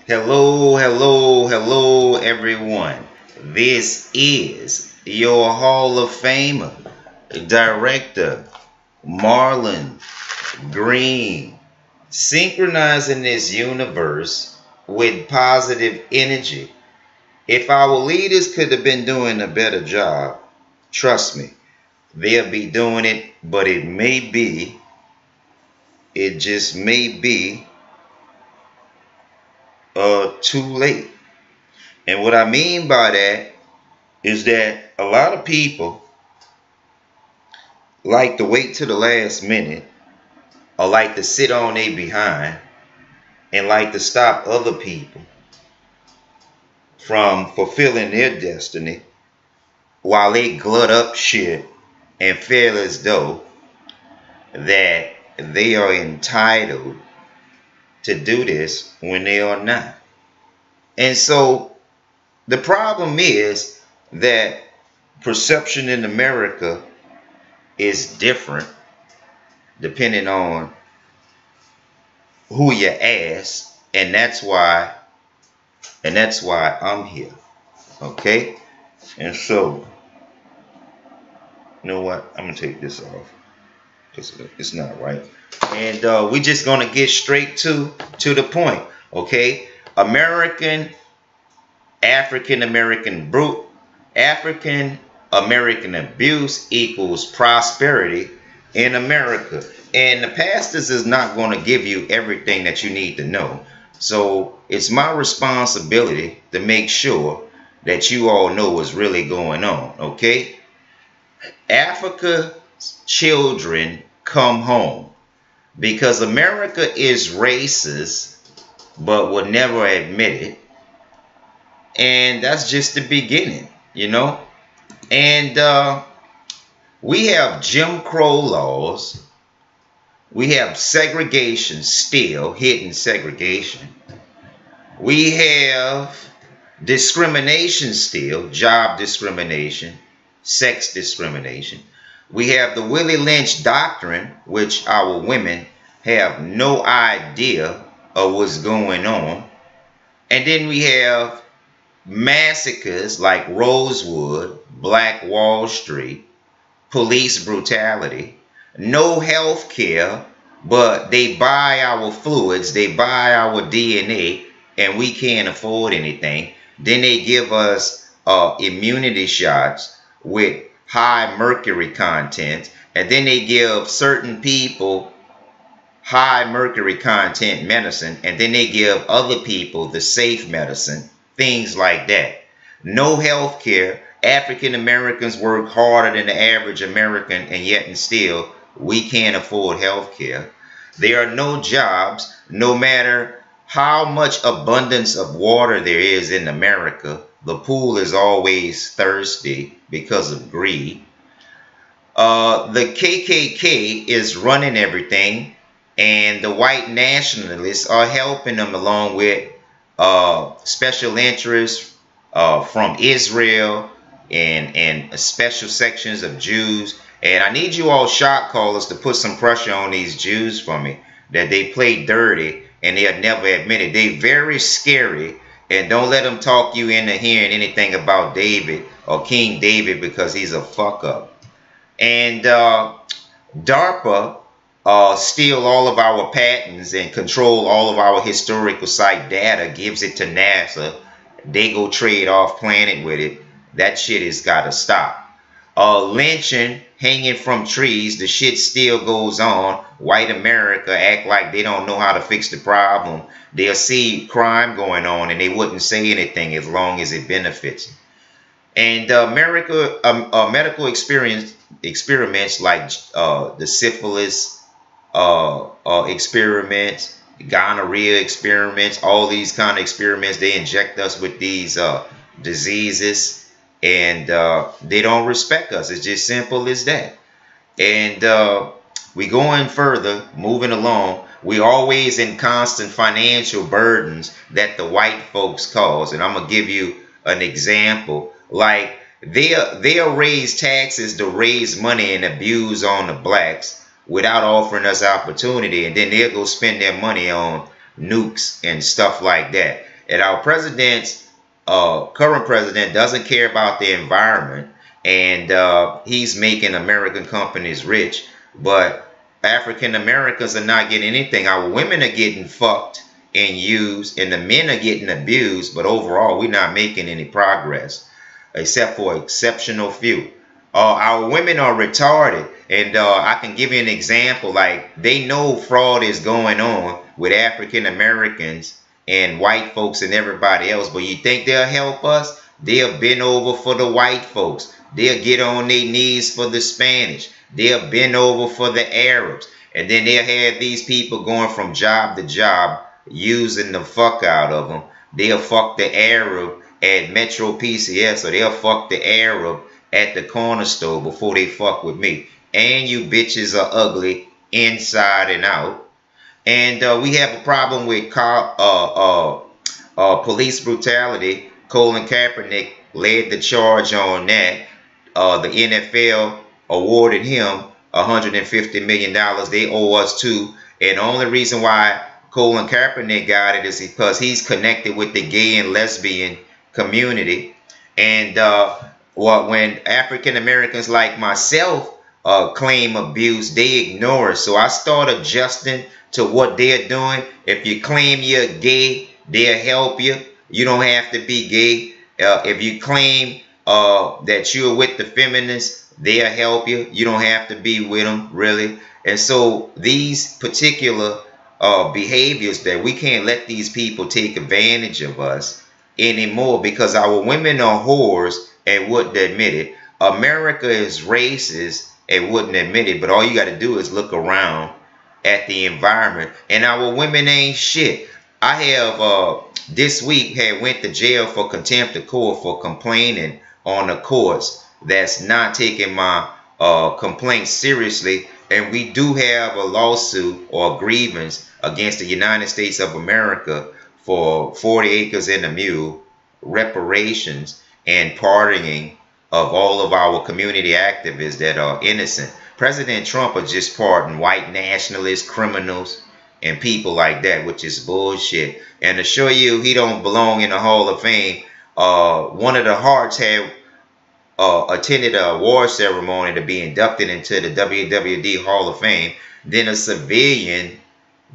Hello, hello, hello, everyone. This is your Hall of Famer, Director Marlon Green, synchronizing this universe with positive energy. If our leaders could have been doing a better job, trust me, they'll be doing it, but it just may be too late. And what I mean by that is that a lot of people like to wait to the last minute or like to sit on their behind and like to stop other people from fulfilling their destiny while they glut up shit and feel as though that they are entitled to do this when they are not. And so the problem is that perception in America is different depending on who you ask, and that's why I'm here. Okay? And so, you know what? I'm gonna take this off because it's not right. And we're just gonna get straight to the point. Okay? African American abuse equals prosperity in America. And the pastors is not going to give you everything that you need to know. So it's my responsibility to make sure that you all know what's really going on. Okay? Africa's children come home because America is racist but will never admit it. And that's just the beginning, you know. And we have Jim Crow laws. We have segregation still, hidden segregation. We have discrimination still, job discrimination, sex discrimination. We have the Willie Lynch doctrine, which our women have no idea of what's going on. And then we have massacres like Rosewood, Black Wall Street, police brutality, no health care, but they buy our fluids, they buy our DNA, and we can't afford anything. Then they give us immunity shots with high mercury content, and then they give certain people high mercury content medicine, and then they give other people the safe medicine. Things like that. No health care. African Americans work harder than the average American, and yet and still we can't afford health care. There are no jobs, no matter how much abundance of water there is in America. The pool is always thirsty because of greed. The KKK is running everything, and the white nationalists are helping them along with special interests from Israel and special sections of Jews. And I need you all shot callers to put some pressure on these Jews for me, that they play dirty and they'll never admit it. They very scary, and don't let them talk you into hearing anything about David or King David, because he's a fuck up. And DARPA steal all of our patents and control all of our historical site data, gives it to NASA. They go trade off planet with it. That shit has got to stop. Lynching, hanging from trees, the shit still goes on. White America act like they don't know how to fix the problem. They'll see crime going on and they wouldn't say anything as long as it benefits them. And medical experiments like the syphilis experiments, gonorrhea experiments, all these kind of experiments, they inject us with these diseases, and they don't respect us. It's just simple as that. And we going further, moving along. We always in constant financial burdens that the white folks cause. And I'm gonna give you an example. Like they'll raise taxes to raise money and abuse on the blacks without offering us opportunity, and then they'll go spend their money on nukes and stuff like that. And our president's current president doesn't care about the environment, and he's making American companies rich, but African Americans are not getting anything. Our women are getting fucked and used, and the men are getting abused, but overall we're not making any progress except for exceptional few. Our women are retarded, and I can give you an example. Like, they know fraud is going on with African Americans and white folks and everybody else, but you think they'll help us? They'll bend over for the white folks. They'll get on their knees for the Spanish. They'll bend over for the Arabs. And then they'll have these people going from job to job using the fuck out of them. They'll fuck the Arab at Metro PCS, or they'll fuck the Arab at the corner store before they fuck with me. And you bitches are ugly inside and out. And we have a problem with police brutality. Colin Kaepernick led the charge on that. The NFL awarded him $150 million. They owe us too. And the only reason why Colin Kaepernick got it is because he's connected with the gay and lesbian community. And when African Americans like myself claim abuse, they ignore it. So I start adjusting to what they're doing. If you claim you're gay, they'll help you. You don't have to be gay. If you claim that you're with the feminists, they'll help you. You don't have to be with them, really. And so these particular behaviors, that we can't let these people take advantage of us anymore, because our women are whores and wouldn't admit it. America is racist and wouldn't admit it, but all you got to do is look around at the environment, and our women ain't shit. I have this week had went to jail for contempt of court for complaining on the courts that's not taking my complaint seriously. And we do have a lawsuit or grievance against the United States of America for 40 acres and a mule, reparations, and pardoning of all of our community activists that are innocent. President Trump has just pardoned white nationalists, criminals, and people like that, which is bullshit. And to show you he don't belong in the Hall of Fame, one of the Harts had attended an award ceremony to be inducted into the WWD Hall of Fame. Then a civilian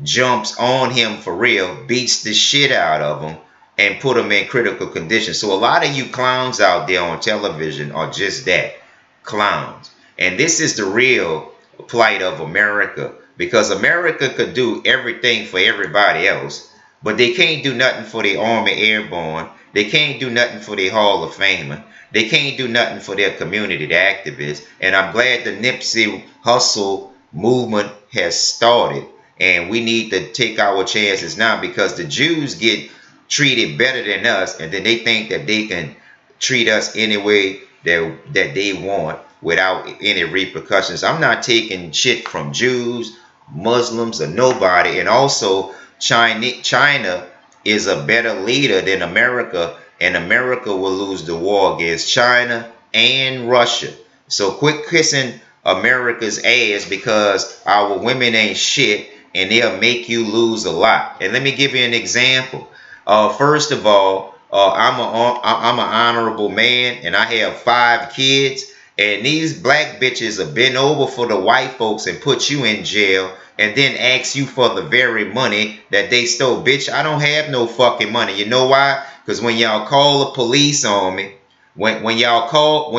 jumps on him for real, beats the shit out of him, and put him in critical condition. So a lot of you clowns out there on television are just that, clowns. And this is the real plight of America, because America could do everything for everybody else, but they can't do nothing for the Army Airborne. They can't do nothing for the Hall of Famer. They can't do nothing for their community activists. And I'm glad the Nipsey Hussle movement has started. And we need to take our chances now, because the Jews get treated better than us, and then they think that they can treat us any way that they want without any repercussions. I'm not taking shit from Jews, Muslims, or nobody. And also, China is a better leader than America, and America will lose the war against China and Russia. So quit kissing America's ass, because our women ain't shit, and they'll make you lose a lot. And let me give you an example. First of all, I'm an honorable man, and I have 5 kids. And these black bitches have been over for the white folks and put you in jail, and then ask you for the very money that they stole. Bitch, I don't have no fucking money. You know why? Because when y'all call the police on me, when y'all call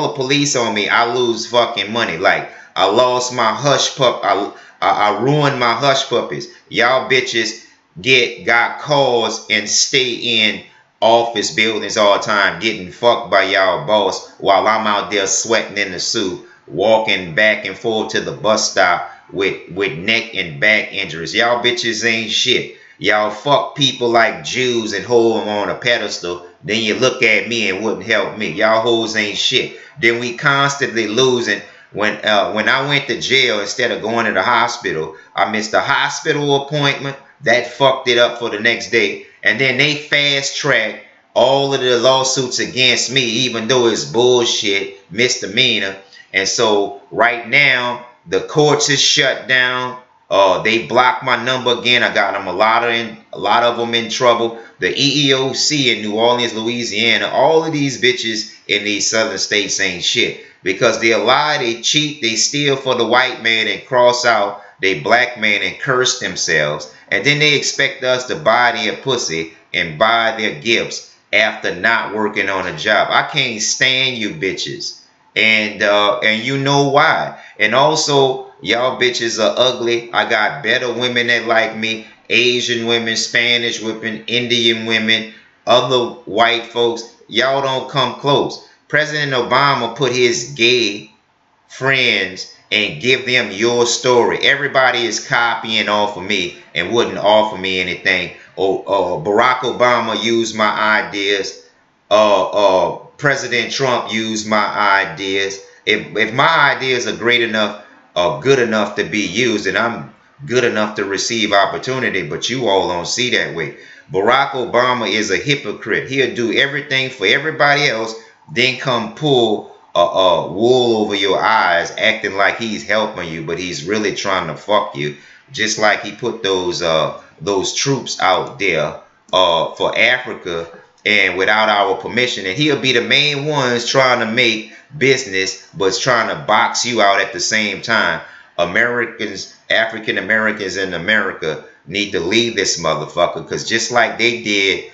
the police on me, I lose fucking money. Like, I lost my hush pup. I ruined my hush puppies. Y'all bitches got cars and stay in office buildings all the time, getting fucked by y'all boss, while I'm out there sweating in the suit, walking back and forth to the bus stop with neck and back injuries. Y'all bitches ain't shit. Y'all fuck people like Jews and hold them on a pedestal. Then you look at me and wouldn't help me. Y'all hoes ain't shit. Then we constantly losing. When I went to jail, instead of going to the hospital, I missed a hospital appointment. That fucked it up for the next day. And then they fast track all of the lawsuits against me, even though it's bullshit, misdemeanor. And so right now, the courts is shut down. They blocked my number again. I got them a lot of them in trouble. The EEOC in New Orleans, Louisiana, all of these bitches in these southern states ain't shit because they lie, they cheat, they steal for the white man and cross out they black man and curse themselves, and then they expect us to buy their pussy and buy their gifts after not working on a job. I can't stand you bitches, and you know why. And also, y'all bitches are ugly. I got better women that like me. Asian women, Spanish women, Indian women, other white folks. Y'all don't come close. President Obama put his gay friends and give them your story. Everybody is copying off of me and wouldn't offer me anything. Barack Obama used my ideas. President Trump used my ideas. If my ideas are great enough or good enough to be used, and I'm good enough to receive opportunity, but you all don't see that way. Barack Obama is a hypocrite. He'll do everything for everybody else, then come pull wool over your eyes, acting like he's helping you, but he's really trying to fuck you. Just like he put those troops out there for Africa and without our permission, and he'll be the main ones trying to make business, but trying to box you out at the same time. Americans, African Americans in America need to leave this motherfucker, because just like they did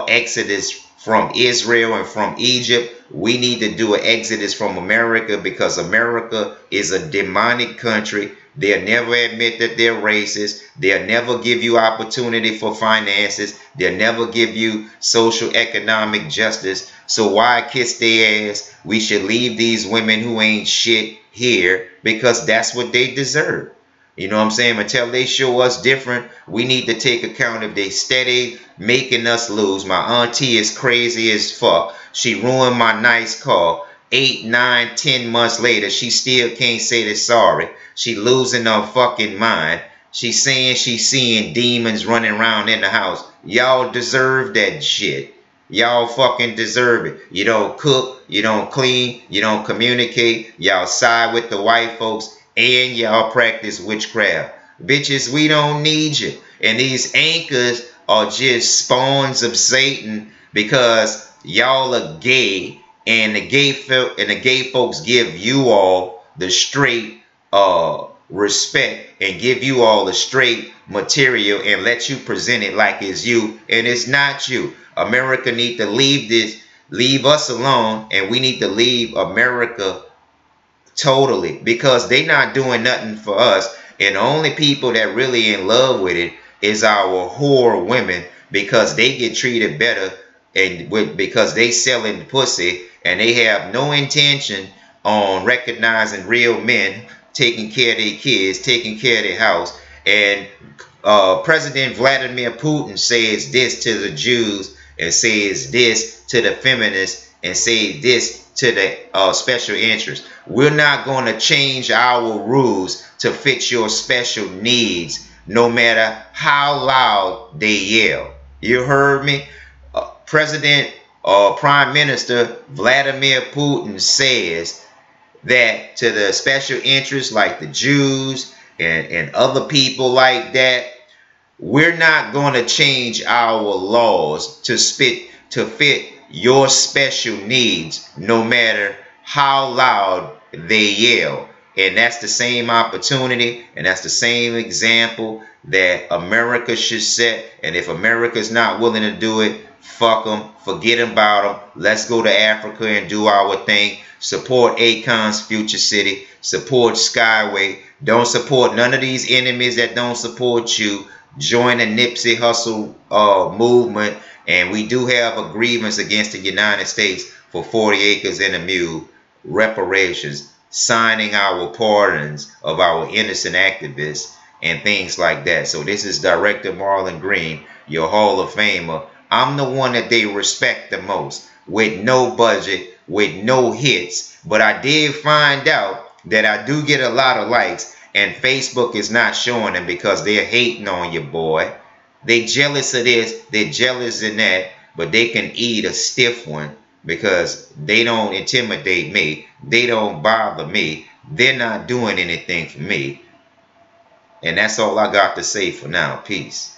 exodus from Israel and from Egypt, we need to do an exodus from America, because America is a demonic country. They'll never admit that they're racist. They'll never give you opportunity for finances. They'll never give you social economic justice. So why kiss their ass? We should leave these women who ain't shit here, because that's what they deserve. You know what I'm saying? Until they show us different, we need to take account if they steady making us lose. My auntie is crazy as fuck. She ruined my nice car. 8, 9, 10 months later, she still can't say they're sorry. She losing her fucking mind. She's saying she's seeing demons running around in the house. Y'all deserve that shit. Y'all fucking deserve it. You don't cook, you don't clean, you don't communicate. Y'all side with the white folks, and y'all practice witchcraft. Bitches, we don't need you. And these anchors are just spawns of Satan, because y'all are gay, and the gay folks give you all the straight respect and give you all the straight material and let you present it like it's you, and it's not you. America need to leave us alone, and we need to leave America totally, because they not doing nothing for us. And the only people that really in love with it is our whore women, because they get treated better, and because they selling pussy, and they have no intention on recognizing real men, taking care of their kids, taking care of their house. And President Vladimir Putin says this to the Jews, and says this to the feminists, and says this to the special interests. We're not going to change our rules to fit your special needs, no matter how loud they yell. You heard me? Prime Minister Vladimir Putin says that to the special interests like the Jews and other people like that, we're not going to change our laws to fit your special needs, no matter how loud they yell. And that's the same opportunity, and that's the same example that America should set. And if America's not willing to do it, fuck them, forget about them. Let's go to Africa and do our thing. Support Akon's Future City. Support Skyway. Don't support none of these enemies that don't support you. Join the Nipsey Hussle movement. And we do have a grievance against the United States for 40 acres and a mule. Reparations. Signing our pardons of our innocent activists and things like that. So this is Director Marlon Green, your Hall of Famer. I'm the one that they respect the most, with no budget, with no hits. But I did find out that I do get a lot of likes, and Facebook is not showing them because they're hating on you, boy. They jealous of this, they're jealous of that, but they can eat a stiff one, because they don't intimidate me. They don't bother me. They're not doing anything for me. And that's all I got to say for now. Peace.